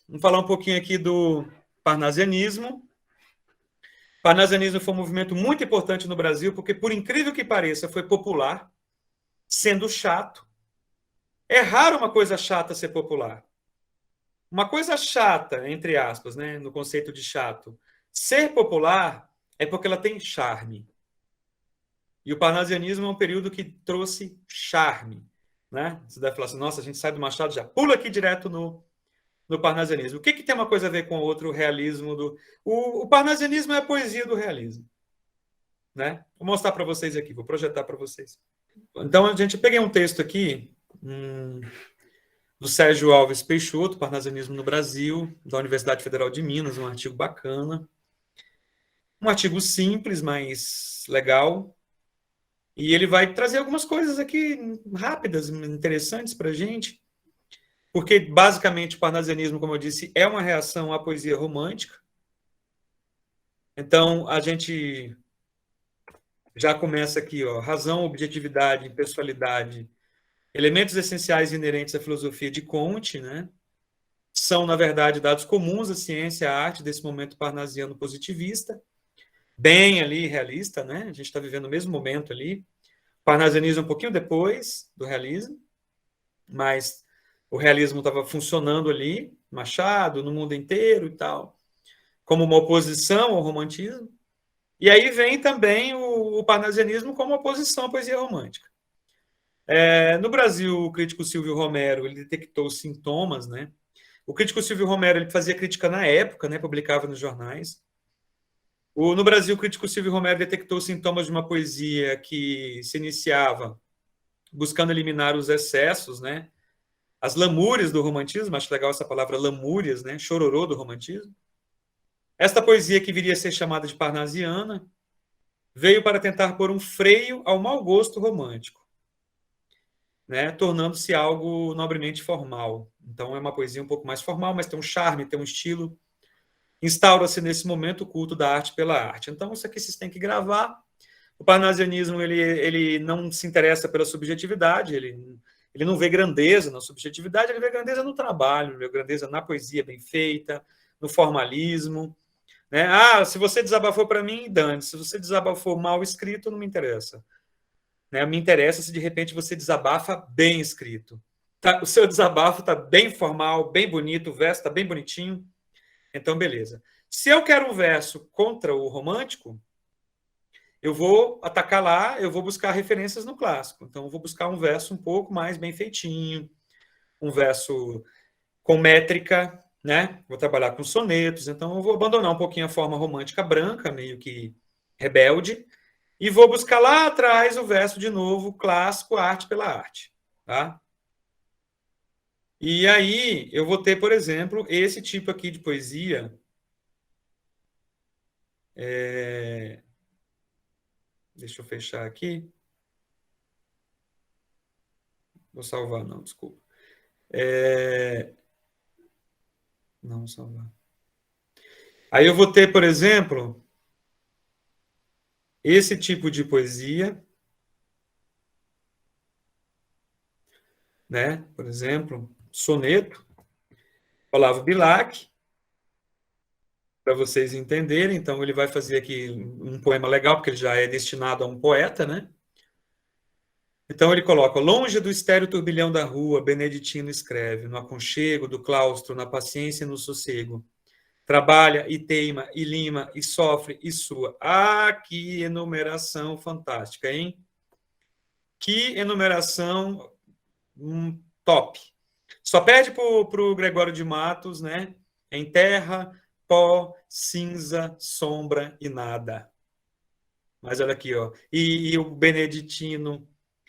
Vamos falar um pouquinho aqui do parnasianismo. O parnasianismo foi um movimento muito importante no Brasil, porque, por incrível que pareça, foi popular, sendo chato. É raro uma coisa chata ser popular. Uma coisa chata, entre aspas, né, no conceito de chato, ser popular é porque ela tem charme. E o parnasianismo é um período que trouxe charme. Né? Você deve falar assim, nossa, a gente sai do Machado já pula aqui direto no parnasianismo. O que tem uma coisa a ver com o outro realismo? O parnasianismo é a poesia do realismo. Né? Vou mostrar para vocês aqui, vou projetar para vocês. Então, a gente peguei um texto aqui do Sérgio Alves Peixoto, Parnasianismo no Brasil, da Universidade Federal de Minas, um artigo bacana. Um artigo simples, mas legal. E ele vai trazer algumas coisas aqui rápidas, interessantes para a gente. Porque, basicamente, o parnasianismo, como eu disse, é uma reação à poesia romântica. Então, a gente já começa aqui, ó, razão, objetividade, impessoalidade, elementos essenciais inerentes à filosofia de Comte, né? São, na verdade, dados comuns à ciência, à arte desse momento parnasiano positivista, bem ali realista, né? A gente está vivendo o mesmo momento ali. Parnasianismo um pouquinho depois do realismo, mas o realismo estava funcionando ali, Machado, no mundo inteiro e tal, como uma oposição ao romantismo. E aí vem também o parnasianismo como oposição à poesia romântica. No Brasil, o crítico Silvio Romero ele detectou sintomas, né? O crítico Silvio Romero ele fazia crítica na época, né? Publicava nos jornais. No Brasil, o crítico Silvio Romero detectou sintomas de uma poesia que se iniciava buscando eliminar os excessos, né? As lamúrias do romantismo, acho legal essa palavra lamúrias, né? Chororô do romantismo. Esta poesia, que viria a ser chamada de parnasiana, veio para tentar pôr um freio ao mau gosto romântico, né? Tornando-se algo nobremente formal. Então é uma poesia um pouco mais formal, mas tem um charme, tem um estilo. Instaura-se nesse momento o culto da arte pela arte. Então isso aqui vocês têm que gravar. O parnasianismo ele não se interessa pela subjetividade, ele não vê grandeza na subjetividade, ele vê grandeza no trabalho, vê grandeza na poesia bem feita, no formalismo. Né? Se você desabafou para mim, dane. Se você desabafou mal escrito, não me interessa. Né? Me interessa se de repente você desabafa bem escrito. Tá? O seu desabafo está bem formal, bem bonito, o verso está bem bonitinho. Então, beleza. Se eu quero um verso contra o romântico, eu vou atacar lá, eu vou buscar referências no clássico. Então, eu vou buscar um verso um pouco mais bem feitinho, um verso com métrica, né? Vou trabalhar com sonetos. Então, eu vou abandonar um pouquinho a forma romântica branca, meio que rebelde, e vou buscar lá atrás o verso de novo, clássico, arte pela arte. Tá? E aí eu vou ter, por exemplo, esse tipo aqui de poesia. Deixa eu fechar aqui. Vou salvar, não, desculpa. Não vou salvar. Aí eu vou ter, por exemplo, esse tipo de poesia, né? Por exemplo, soneto, Olavo Bilac, para vocês entenderem. Então, ele vai fazer aqui um poema legal, porque ele já é destinado a um poeta, né? Então, ele coloca: longe do estéril turbilhão da rua, Beneditino escreve, no aconchego do claustro, na paciência e no sossego. Trabalha e teima e lima e sofre e sua. Que enumeração fantástica, hein? Que enumeração top. Só perde para o Gregório de Matos, né? Em terra, pó, cinza, sombra e nada. Mas olha aqui, ó. E o Beneditino,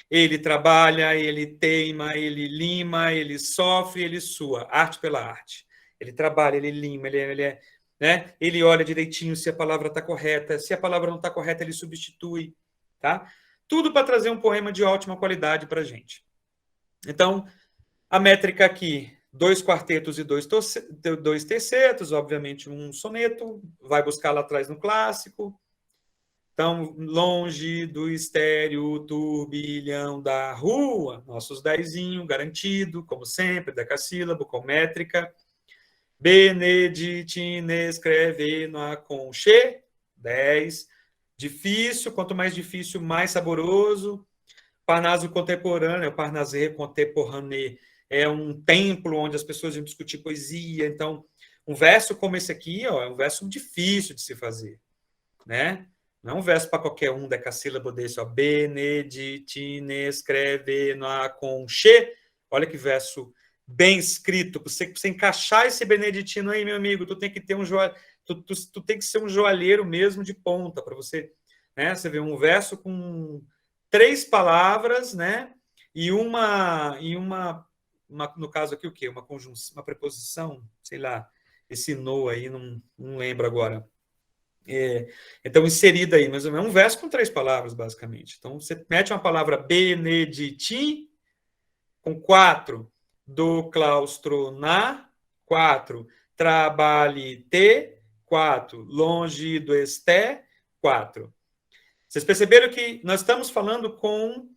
ele trabalha, ele teima, ele lima, ele sofre, ele sua. Arte pela arte. Ele trabalha, ele lima, né? Ele olha direitinho se a palavra está correta. Se a palavra não está correta, ele substitui. Tá? Tudo para trazer um poema de ótima qualidade para a gente. Então, a métrica aqui, 2 quartetos e 2 tercetos, obviamente um soneto, vai buscar lá atrás no clássico. Então, longe do estéreo turbilhão da rua, nossos dezinho garantido, como sempre, decassílabo, com métrica. Beneditine escreve no conche. 10. Difícil, quanto mais difícil, mais saboroso. Parnaso contemporâneo, o Parnasse contemporâneo é um templo onde as pessoas iam discutir poesia. Então, um verso como esse aqui, ó, é um verso difícil de se fazer, né? Não é um verso para qualquer um, decassílabo desse, ó. Beneditine escreve no conche. Olha que verso bem escrito. Para você encaixar esse beneditino aí, meu amigo, tu tem que ter tu tem que ser um joalheiro mesmo de ponta para você, né? Você vê um verso com 3 palavras, né? E no caso aqui o quê? Uma conjunção, uma preposição, sei lá, esse no aí não lembro agora. Então, inserida aí, mas é um verso com 3 palavras, basicamente. Então, você mete uma palavra benediti com 4, do claustro na, 4, trabalhe-te, 4, longe do esté, 4. Vocês perceberam que nós estamos falando com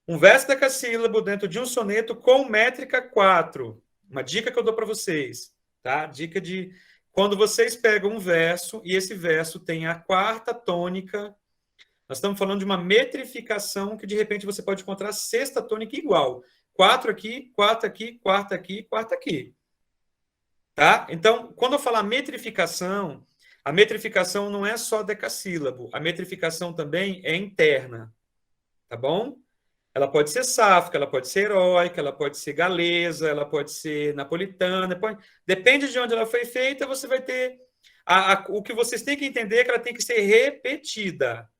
um verso decassílabo dentro de um soneto com métrica 4. Uma dica que eu dou para vocês, tá? Dica de quando vocês pegam um verso e esse verso tem a 4ª tônica, nós estamos falando de uma metrificação que de repente você pode encontrar a 6ª tônica igual. 4 aqui, 4 aqui, 4 aqui, 4 aqui. Tá? Então, quando eu falar metrificação, a metrificação não é só decassílabo, a metrificação também é interna, tá bom? Ela pode ser sáfica, ela pode ser heróica, ela pode ser galesa, ela pode ser napolitana, depende de onde ela foi feita, você vai ter... o que vocês têm que entender é que ela tem que ser repetida.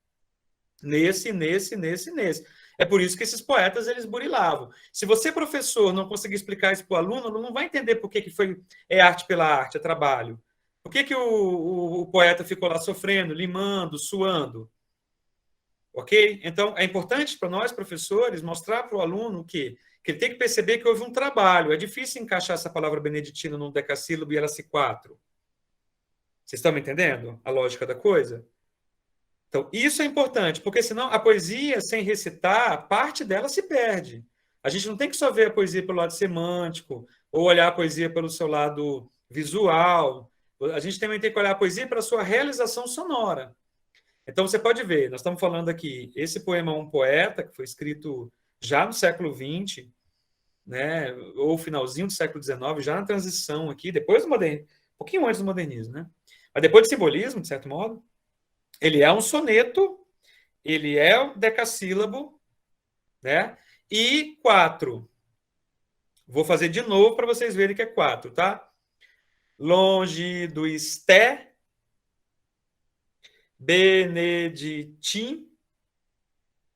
Nesse. É por isso que esses poetas, eles burilavam. Se você, professor, não conseguir explicar isso para o aluno não vai entender por que é arte pela arte, é trabalho. Por que o poeta ficou lá sofrendo, limando, suando? Ok? Então, é importante para nós, professores, mostrar para o aluno que ele tem que perceber que houve um trabalho. É difícil encaixar essa palavra beneditina num decassílabo e ela se 4. Vocês estão me entendendo a lógica da coisa? Então, isso é importante, porque senão a poesia, sem recitar, parte dela se perde. A gente não tem que só ver a poesia pelo lado semântico, ou olhar a poesia pelo seu lado visual. A gente também tem que olhar a poesia pela sua realização sonora. Então, você pode ver, nós estamos falando aqui, esse poema é um poeta, que foi escrito já no século XX, né, ou finalzinho do século XIX, já na transição aqui, depois do modernismo, um pouquinho antes do modernismo, né? Mas depois do simbolismo, de certo modo. Ele é um soneto, ele é um decassílabo, né? E 4. Vou fazer de novo para vocês verem que é 4, tá? Longe do esté, beneditim,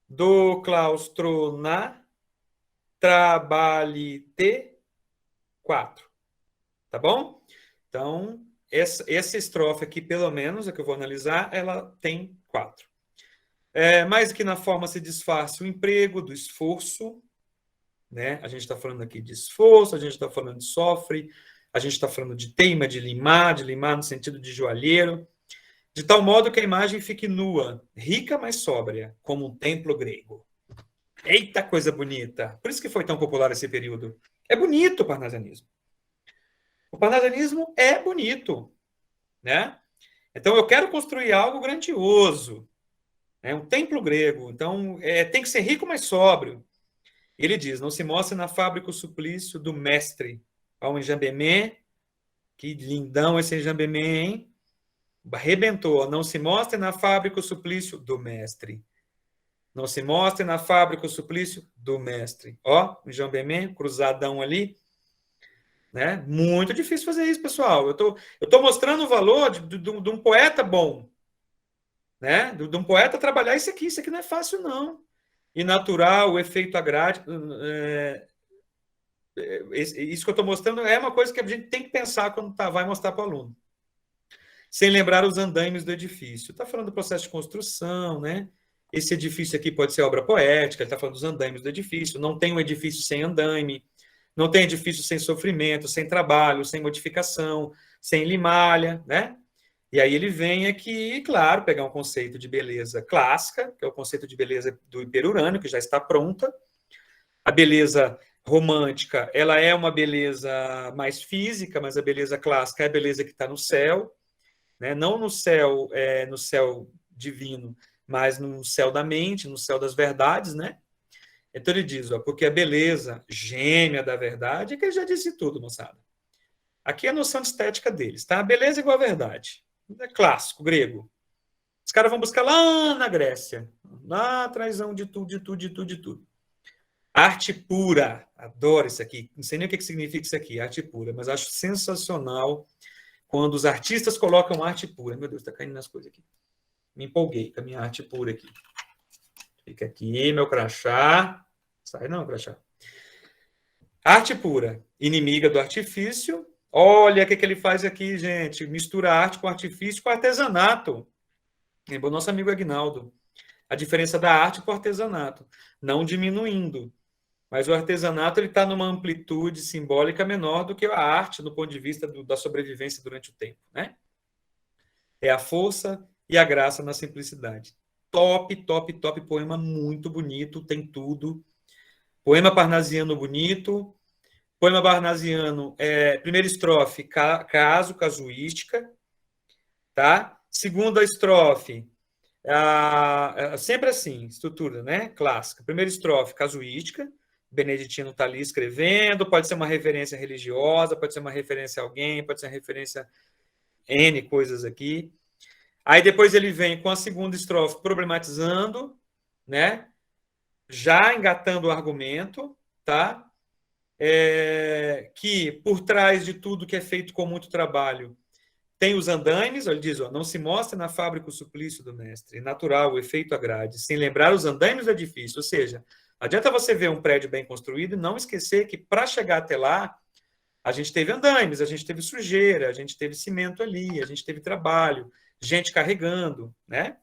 do claustro na, trabalhe-te, 4. Tá bom? Então, essa estrofe aqui, pelo menos, a que eu vou analisar, ela tem 4. Mais que na forma se disfarce o emprego do esforço, né? A gente está falando aqui de esforço, a gente está falando de sofre, a gente está falando de teima, de limar no sentido de joalheiro, de tal modo que a imagem fique nua, rica, mas sóbria, como um templo grego. Eita, coisa bonita! Por isso que foi tão popular esse período. É bonito o parnasianismo. O parnasianismo é bonito, né? Então, eu quero construir algo grandioso, né? Um templo grego. Então, tem que ser rico, mas sóbrio. Ele diz, não se mostre na fábrica o suplício do mestre. Ao enjambemê, que lindão esse enjambemê, hein? Arrebentou. Não se mostre na fábrica o suplício do mestre. Não se mostre na fábrica o suplício do mestre. Ó, o enjambemê, cruzadão ali. Né? Muito difícil fazer isso, pessoal. Eu tô mostrando o valor de um poeta bom. Né? De um poeta trabalhar isso aqui. Isso aqui não é fácil, não. E natural, o efeito agrário... Isso que eu estou mostrando é uma coisa que a gente tem que pensar quando vai mostrar para o aluno. Sem lembrar os andaimes do edifício. Está falando do processo de construção, né? Esse edifício aqui pode ser obra poética, ele está falando dos andaimes do edifício. Não tem um edifício sem andaime, não tem edifício sem sofrimento, sem trabalho, sem modificação, sem limalha, né? E aí ele vem aqui, claro, pegar um conceito de beleza clássica, que é o conceito de beleza do hiperurânio, que já está pronta. A beleza romântica, ela é uma beleza mais física, mas a beleza clássica é a beleza que está no céu, né? Não no céu divino, mas no céu da mente, no céu das verdades, né? Então ele diz, ó, porque a beleza gêmea da verdade, é que ele já disse tudo, moçada. Aqui é a noção de estética deles, tá? Beleza igual a verdade. É clássico, grego. Os caras vão buscar lá na Grécia, lá atrás de tudo, de tudo, de tudo, de tudo. Arte pura, adoro isso aqui. Não sei nem o que significa isso aqui, arte pura, mas acho sensacional quando os artistas colocam arte pura. Meu Deus, está caindo nas coisas aqui. Me empolguei com a minha arte pura aqui. Fica aqui, meu crachá. Sai não, crachá. Arte pura, inimiga do artifício. Olha o que ele faz aqui, gente. Mistura arte com artifício com artesanato. Lembrou nosso amigo Agnaldo. A diferença da arte com o artesanato. Não diminuindo. Mas o artesanato está numa amplitude simbólica menor do que a arte, do ponto de vista da sobrevivência durante o tempo. Né? É a força e a graça na simplicidade. Top, top, top. Poema muito bonito, tem tudo. Poema parnasiano bonito. Poema parnasiano, primeira estrofe, caso, casuística. Tá? Segunda estrofe, sempre assim, estrutura, né? Clássica. Primeira estrofe, casuística. Beneditino está ali escrevendo, pode ser uma referência religiosa, pode ser uma referência a alguém, pode ser uma referência a N coisas aqui. Aí depois ele vem com a segunda estrofe problematizando, né? Já engatando o argumento, tá? Que por trás de tudo que é feito com muito trabalho tem os andaimes, ele diz, ó, não se mostra na fábrica o suplício do mestre, natural, o efeito agrade, sem lembrar os andaimes do edifício, ou seja, adianta você ver um prédio bem construído e não esquecer que para chegar até lá, a gente teve andaimes, a gente teve sujeira, a gente teve cimento ali, a gente teve trabalho, gente carregando, né?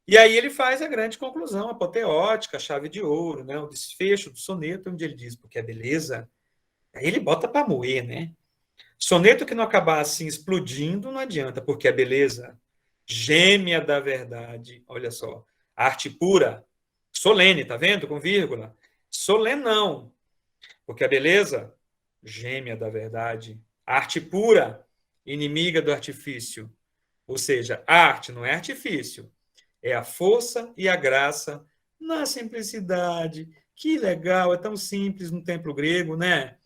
E aí ele faz a grande conclusão apoteótica, a chave de ouro, né? O desfecho do soneto, onde ele diz, porque a beleza, aí ele bota para moer, né? Soneto que não acabar assim explodindo não adianta, porque a beleza gêmea da verdade, olha só, arte pura, solene, tá vendo? Com vírgula. Solenão, porque a beleza gêmea da verdade, arte pura, inimiga do artifício. Ou seja, a arte não é artifício, é a força e a graça na simplicidade. Que legal, é tão simples no templo grego, né?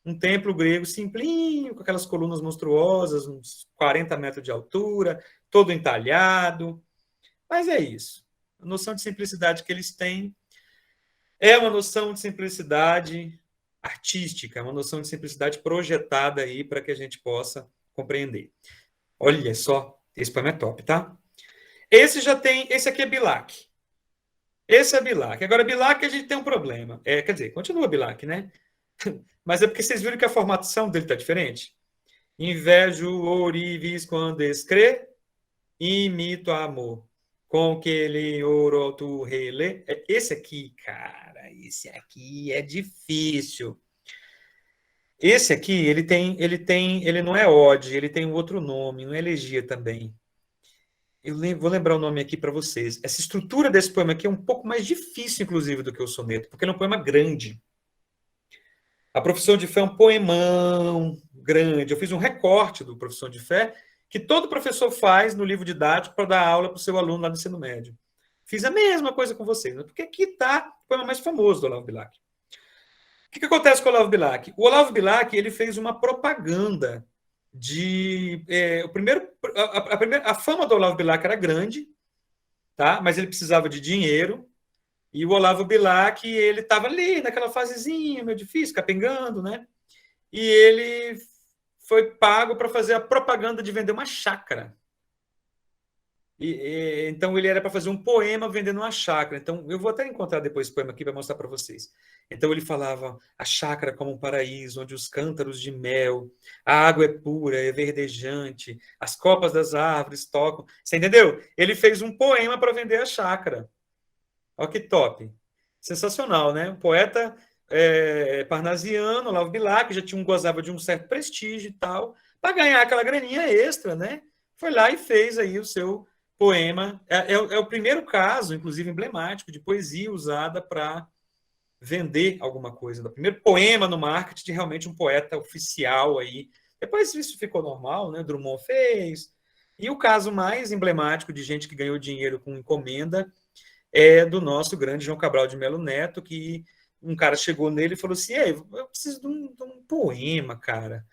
Um templo grego simplinho, com aquelas colunas monstruosas, uns 40 metros de altura, todo entalhado. Mas é isso. A noção de simplicidade que eles têm é uma noção de simplicidade artística, uma noção de simplicidade projetada aí para que a gente possa compreender. Olha só, esse poema é top, tá? Esse aqui é Bilac. Esse é Bilac. Agora, Bilac a gente tem um problema. Quer dizer, continua Bilac, né? Mas é porque vocês viram que a formação dele está diferente? Invejo ourives quando escreve, imito amor. Com que ele ouro tu rele. Esse aqui, cara, esse aqui é difícil. Esse aqui, ele não é ode, ele tem um outro nome, não é elegia também. Vou lembrar o nome aqui para vocês. Essa estrutura desse poema aqui é um pouco mais difícil, inclusive, do que o soneto, porque ele é um poema grande. A Profissão de Fé é um poemão grande. Eu fiz um recorte do Profissão de Fé que todo professor faz no livro didático para dar aula para o seu aluno lá no ensino médio. Fiz a mesma coisa com vocês, né? Porque aqui está o poema mais famoso do Olavo Bilac. O que acontece com o Olavo Bilac? O Olavo Bilac ele fez uma propaganda de... a fama do Olavo Bilac era grande, tá? Mas ele precisava de dinheiro. E o Olavo Bilac, ele estava ali naquela fasezinha meio difícil, capengando, né? E ele foi pago para fazer a propaganda de vender uma chácara. Então, ele era para fazer um poema vendendo uma chácara. Então, eu vou até encontrar depois esse poema aqui para mostrar para vocês. Então, ele falava a chácara como um paraíso, onde os cântaros de mel, a água é pura, é verdejante, as copas das árvores tocam. Você entendeu? Ele fez um poema para vender a chácara. Olha que top. Sensacional, né? Um poeta parnasiano, Olavo Bilac, já gozava de um certo prestígio e tal, para ganhar aquela graninha extra, né? Foi lá e fez aí o seu poema. É o primeiro caso, inclusive emblemático, de poesia usada para vender alguma coisa. O primeiro poema no marketing de realmente um poeta oficial aí. Depois isso ficou normal, né? Drummond fez. E o caso mais emblemático de gente que ganhou dinheiro com encomenda é do nosso grande João Cabral de Melo Neto, que um cara chegou nele e falou assim: Ei, eu preciso de um poema, cara.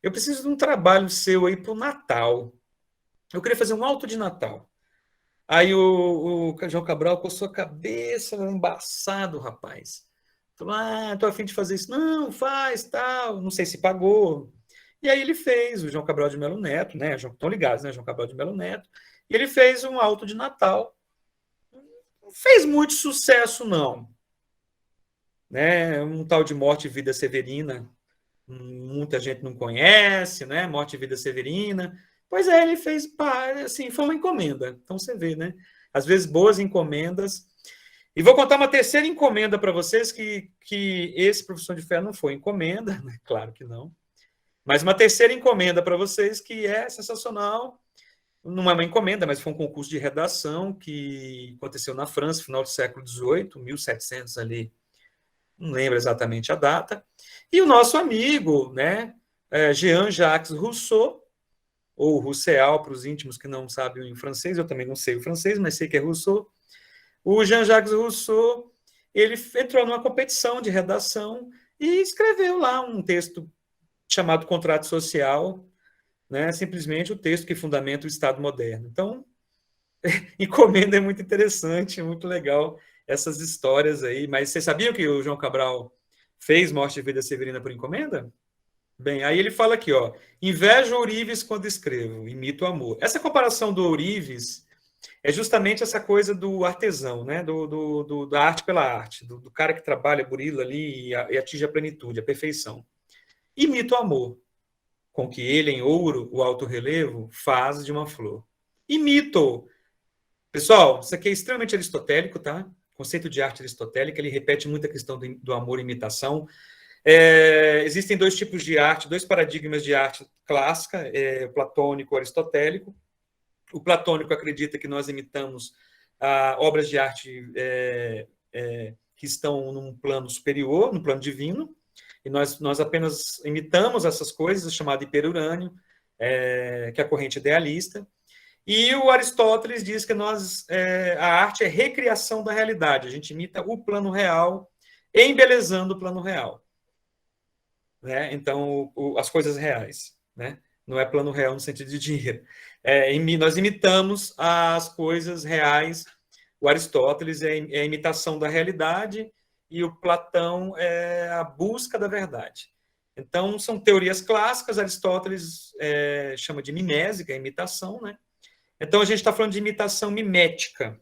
Eu preciso de um trabalho seu aí para o Natal. Eu queria fazer um alto de Natal. Aí o João Cabral coçou a cabeça, embaçado, rapaz. Falou, tô a fim de fazer isso. Não, faz, tal. Não sei se pagou. E aí ele fez, o João Cabral de Melo Neto, né? Estão ligados, né? João Cabral de Melo Neto. E ele fez um alto de Natal. Não fez muito sucesso, não. Né? Um tal de Morte e Vida Severina, muita gente não conhece, né? Morte e Vida Severina. Pois é, ele fez, assim, foi uma encomenda. Então você vê, né? Às vezes boas encomendas. E vou contar uma terceira encomenda para vocês, que esse Profissão de Fé não foi encomenda, né? Claro que não. Mas uma terceira encomenda para vocês que é sensacional. Não é uma encomenda, mas foi um concurso de redação que aconteceu na França, final do século XVIII, 1700 ali, não lembro exatamente a data. E o nosso amigo, né, Jean-Jacques Rousseau, ou Rousseau para os íntimos que não sabem o francês, eu também não sei o francês, mas sei que é Rousseau. O Jean-Jacques Rousseau, ele entrou numa competição de redação e escreveu lá um texto chamado Contrato Social, né, simplesmente o texto que fundamenta o Estado moderno. Então, encomenda é muito interessante, muito legal essas histórias aí. Mas você sabia que o João Cabral fez Morte e Vida Severina por encomenda? Bem, aí ele fala aqui, ó, invejo ourives quando escrevo, imito o amor. Essa comparação do ourives é justamente essa coisa do artesão, né? Da arte pela arte, do cara que trabalha, burila ali e atinge a plenitude, a perfeição. Imita o amor, com que ele, em ouro, o alto relevo, faz de uma flor. Imito. Pessoal, isso aqui é extremamente aristotélico, tá? Conceito de arte aristotélica, ele repete muito a questão do amor e imitação. Existem dois tipos de arte, dois paradigmas de arte clássica, o platônico e o aristotélico. O platônico acredita que nós imitamos obras de arte que estão num plano superior, no plano divino, e nós apenas imitamos essas coisas, chamado hiperurânio, que é a corrente idealista. E o Aristóteles diz que a arte é recriação da realidade, a gente imita o plano real, embelezando o plano real. Né? Então, as coisas reais, né? Não é plano real no sentido de dinheiro. Nós imitamos as coisas reais. O Aristóteles é a imitação da realidade e o Platão é a busca da verdade. Então, são teorias clássicas. Aristóteles chama de mimésica, imitação, né? Então, a gente está falando de imitação mimética.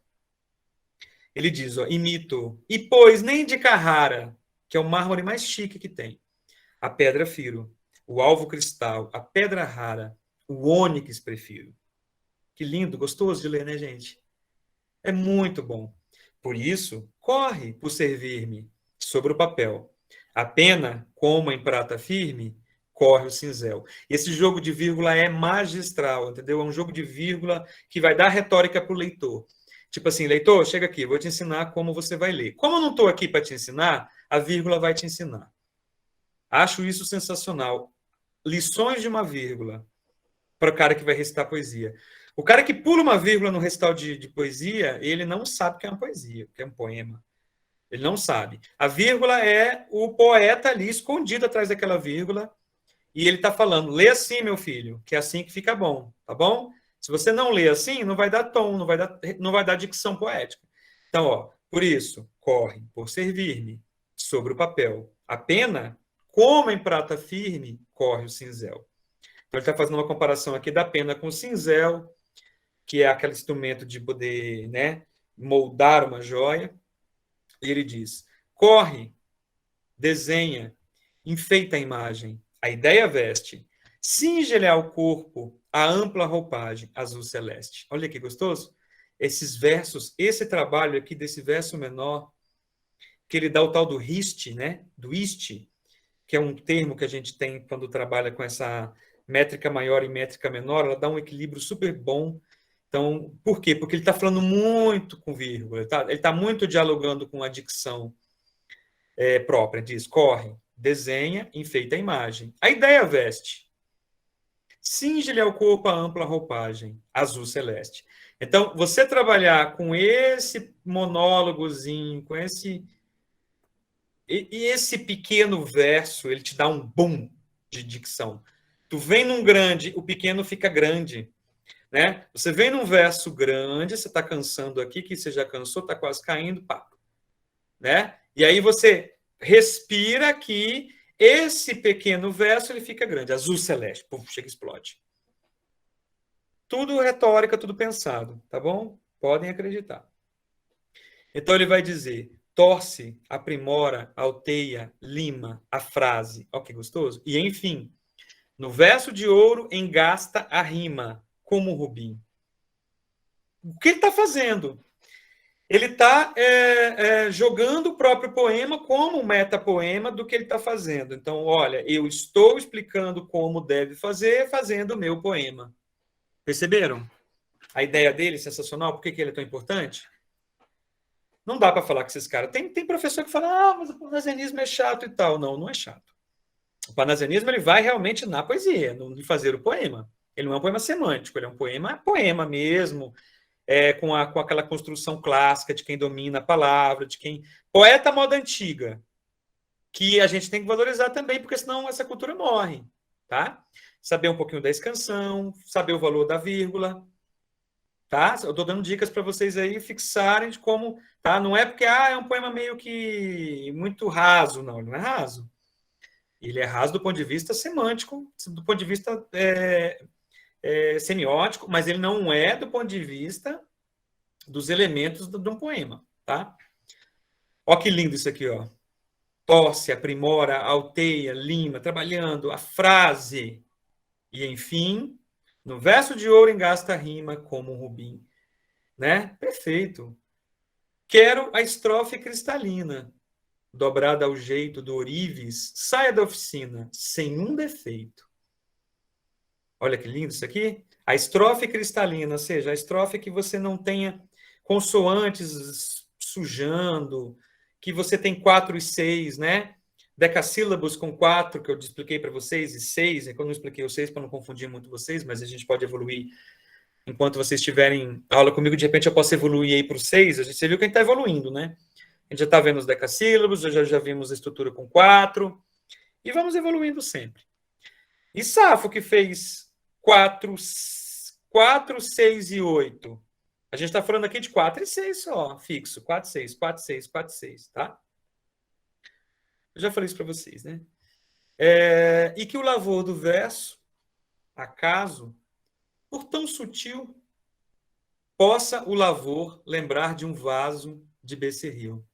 Ele diz, ó, imito, e pois nem de Carrara, que é o mármore mais chique que tem, a pedra firo, o alvo cristal, a pedra rara, o ônix prefiro. Que lindo, gostoso de ler, né, gente? É muito bom. Por isso, corre por servir-me sobre o papel. A pena, como em prata firme, corre o cinzel. Esse jogo de vírgula é magistral, entendeu? É um jogo de vírgula que vai dar retórica para o leitor. Tipo assim, leitor, chega aqui, vou te ensinar como você vai ler. Como eu não estou aqui para te ensinar, a vírgula vai te ensinar. Acho isso sensacional. Lições de uma vírgula para o cara que vai recitar poesia. O cara que pula uma vírgula no recital de poesia, ele não sabe que é uma poesia, que é um poema. Ele não sabe. A vírgula é o poeta ali escondido atrás daquela vírgula e ele está falando, lê assim, meu filho, que é assim que fica bom, tá bom? Se você não lê assim, não vai dar tom, não vai dar dicção poética. Então, ó, por isso, corre por servir-me sobre o papel. A pena, como em prata firme, corre o cinzel. Então, ele está fazendo uma comparação aqui da pena com o cinzel, que é aquele instrumento de poder, né, moldar uma joia. E ele diz: corre, desenha, enfeita a imagem, a ideia veste, cinge-lhe ao corpo a ampla roupagem azul celeste. Olha que gostoso. Esses versos, esse trabalho aqui desse verso menor, que ele dá o tal do riste, né? Do iste, que é um termo que a gente tem quando trabalha com essa métrica maior e métrica menor, ela dá um equilíbrio super bom. Então, por quê? Porque ele está falando muito com vírgula, ele está muito dialogando com a dicção. própria, diz, corre, desenha, enfeita a imagem. A ideia veste. Cinge-lhe ao corpo a ampla roupagem, azul celeste. Então, você trabalhar com esse monólogozinho, com esse... E esse pequeno verso, ele te dá um boom de dicção. Tu vem num grande, o pequeno fica grande. Né? Você vem num verso grande, você está cansando aqui, que você já cansou, está quase caindo, pá. Né? E aí você respira aqui, esse pequeno verso ele fica grande, azul celeste, puf, chega e explode. Tudo retórica, tudo pensado, tá bom? Podem acreditar. Então ele vai dizer: torce, aprimora, alteia, lima a frase. Ó, que gostoso. E enfim, no verso de ouro engasta a rima, como o Rubim. O que ele está fazendo? Ele está jogando o próprio poema como um metapoema do que ele está fazendo. Então, olha, eu estou explicando como deve fazer, fazendo o meu poema. Perceberam? A ideia dele é sensacional. Por que ele é tão importante? Não dá para falar com esses caras. Tem professor que fala, mas o parnasianismo é chato e tal. Não, não é chato. O parnasianismo ele vai realmente na poesia, no fazer o poema. Ele não é um poema semântico, ele é um poema mesmo, com aquela construção clássica de quem domina a palavra, de quem... Poeta moda antiga, que a gente tem que valorizar também, porque senão essa cultura morre, tá? Saber um pouquinho da escansão, saber o valor da vírgula, tá? Eu estou dando dicas para vocês aí fixarem de como, tá? Não é porque é um poema meio que muito raso, não, ele não é raso. Ele é raso do ponto de vista semântico, do ponto de vista semiótico, mas ele não é do ponto de vista dos elementos de um poema, tá? Ó que lindo isso aqui, ó. Torce, aprimora, alteia, lima, trabalhando a frase. E, enfim, no verso de ouro engasta a rima como um rubim. Né? Perfeito. Quero a estrofe cristalina, dobrada ao jeito do ourives, saia da oficina, sem um defeito. Olha que lindo isso aqui. A estrofe cristalina, ou seja, a estrofe que você não tenha consoantes sujando, que você tem 4 e 6, né? Decassílabos com 4, que eu expliquei para vocês, e 6, eu não expliquei o 6 para não confundir muito vocês, mas a gente pode evoluir enquanto vocês tiverem aula comigo, de repente eu posso evoluir aí para o 6, você viu que a gente está evoluindo, né? A gente já está vendo os decassílabos, já vimos a estrutura com 4, e vamos evoluindo sempre. E Safo, que fez 4, 6 e 8. A gente está falando aqui de 4 e 6 só, fixo. 4, 6, 4, 6, 4, 6, tá? Eu já falei isso para vocês, né? E que o lavor do verso, acaso, por tão sutil, possa o lavor lembrar de um vaso de becerril.